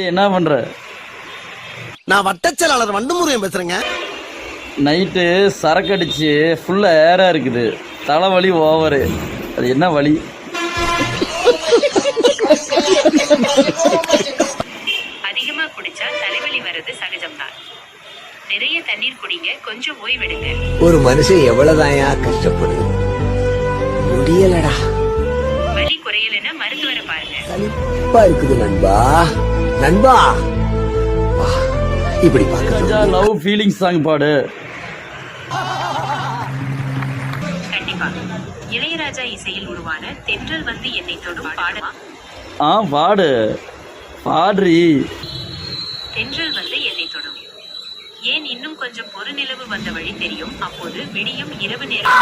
என்ன பண்ற? நான் வட்டச்செயலாளர் வண்டுமுருகன் பேசுறேங்க. நைட்டு சரக்கு அடிச்சு ஃபுல்லா ஏரா இருக்குது, தலைவலி ஓவரு. அது என்ன வலி? அதிகமா குடிச்சா தலைவலி வர்றது சகஜம்தான். நிறைய தண்ணீர் குடிங்க, கொஞ்சம் ஓய்வெடுங்க. ஒரு மனுஷன் எவ்வளவுதான் கஷ்டப்படுது, முடியலடா. வலி குறையலன்னா மருத்துவரை பாருங்க. சலிப்பா இருக்குது நண்பா. நண்பா இப்படி பாக்க லவ் ஃபீலிங் சாங் பாடு. கண்டிப்பா. இளையராஜா இசையில் உருவான தென்றல் வந்து என்னை தொடும் பாடமா? பாடு பாடுறி. தென்றல் வந்து என்னை தொடும். ஏன் இன்னும் கொஞ்சம் பொறுநிலவு வந்த வழி தெரியும், அப்போது விடியும் இரவு நேரம்.